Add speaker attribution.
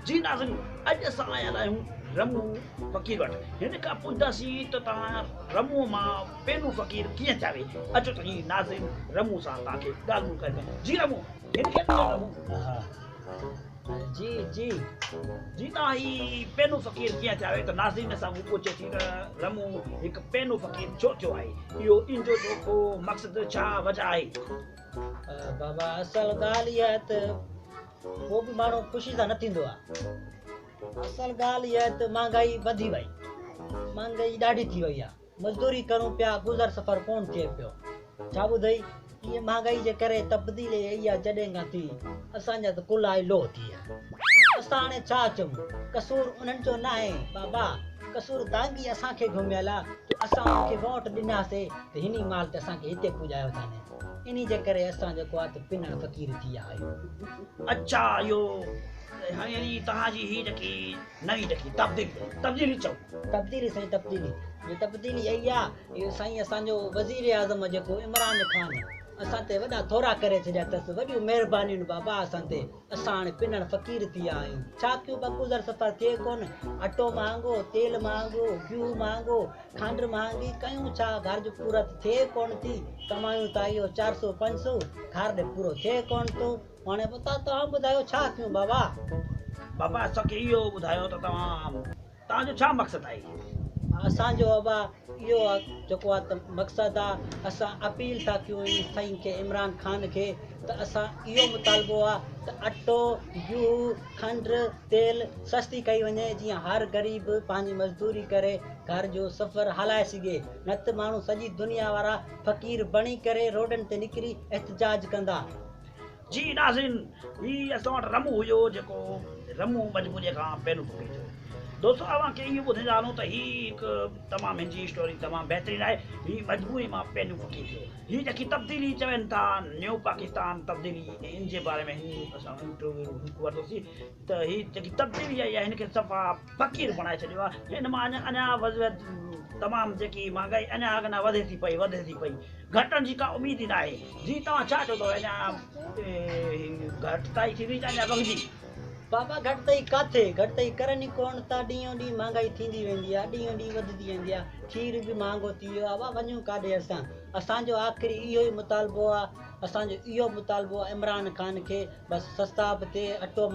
Speaker 1: जी नाज़रीन, अॼु असां आया आहियूं रमू फ़क़ीर वटि। हिन खां पुछंदासीं त तव्हां रमूअ मां पेनू फ़क़ीर कीअं चावे। अचो त ही नाज़रीन रमू सां तव्हांखे ॻाल्हि ॿोल करिजे। जी रमू, हिन खे रमू
Speaker 2: जी जी
Speaker 1: जी तव्हां ही पेनू फ़क़ीर कीअं चावे त नाज़रीन सां हू पुछे थी त रमू हिकु पेनू फ़क़ीर छो थियो आहे, इहो इन जो को मक़सदु छा वजह आहे।
Speaker 2: बाबा असल ॻाल्हि इहा आहे त को बि माण्हू ख़ुशी सां न थींदो आहे। असल ॻाल्हि इहा आहे त महांगाई वधी वई, महांगाई ॾाढी थी वई आहे। मज़दूरी करूं पिया, गुज़र सफ़र कोन थिए पियो। छा ॿुधई, इहा महांगाई जे करे तब्दीली आई आहे जॾहिं खां थी असांजा त कुल आहे लो थी विया। असां हाणे छा चऊं, कसूर उन्हनि जो न आहे बाबा, कसूर तव्हांजी असांखे घुमियल आहे त असां उनखे वोट ॾिनासीं त हिन महिल त असांखे हिते पुॼायो अथनि। इन जे करे असां जेको आहे त पिनण फ़क़ीर थी विया आहियूं।
Speaker 1: अच्छा, इहो यानी तव्हांजी ही जेकी नई जेकी तब्दीली चओ।
Speaker 2: तब्दीली साईं, तब्दीली इहा ई आहे। इहो साईं असांजो वज़ीर आज़म जेको इमरान ख़ान असां ते वॾा थोरा करे छॾिया अथसि, वॾियूं महिरबानियूं बाबा असां ते। असां हाणे पिनण फ़क़ीर थी विया आहियूं। छा कयूं, गुज़र सफ़र थिए कोन। अटो महांगो, तेल महांगो, गिहु महांगो, खंडु महांगी, कयूं छा, घर जो पूरत थिए कोन थी। कमायूं था इहो 400 500, घर ॾे पूरो थिए कोन थो। हाणे तव्हां ॿुधायो छा कयूं बाबा।
Speaker 1: बाबा असांखे इहो ॿुधायो त तव्हांजो छा मक़सदु आहे।
Speaker 2: असांजो बाबा इहो आहे जेको आहे त मक़सदु आहे, असां अपील था कयूं साईं खे, इमरान ख़ान खे, त असां इहो मुतालबो आहे त अटो, गिहु, खंडु, तेल सस्ती कई वञे, जीअं हर ग़रीब पंहिंजी मज़दूरी करे घर जो सफ़र हलाए सघे। न त माण्हू सॼी दुनिया वारा फ़क़ीर बणी करे रोडनि ते निकिरी एहतिजाज कंदा।
Speaker 1: जी नाज़रीन, ही असां वटि रमू हुयो जेको रमू मजबूरीअ खां पहिरियों फ़क़ीर थियो। दोस्तो अव्हांखे इहो ॿुधाईंदा हलूं त ही हिकु तमामु हिनजी स्टोरी तमामु बहितरीनु आहे। ही मजबूरी मां पहिरियों फ़क़ीर थियो। ही जेकी तब्दीली चवनि था, न्यू पाकिस्तान तब्दीली, इन जे बारे में असां इंटरव्यू वरितोसीं त ही जेकी तब्दीली आई आहे हिनखे सफ़ा फ़क़ीर बणाए छॾियो आहे। हिन मां अञा तमामु जेकी महांगाई अञा अॻियां वधे थी पई घटण जी का उमेद ई न आहे। जी तव्हां छा चओ था, अञा घटिताई थींदी या अञा वधंदी।
Speaker 2: बाबा घटिताई काथे, घटिताई करनि ई कोन था। ॾींहों ॾींहुं महांगाई थींदी वेंदी आहे, ॾींहों ॾींहुं वधंदी वेंदी आहे। खीर बि महांगो थी वियो आहे। वञूं काॾे असां। असांजो आख़िरी इहो ई मुतालबो आहे, असांजो इहो मुतालबो आहे इमरान ख़ान खे, बसि सस्ता बि थिए, अटो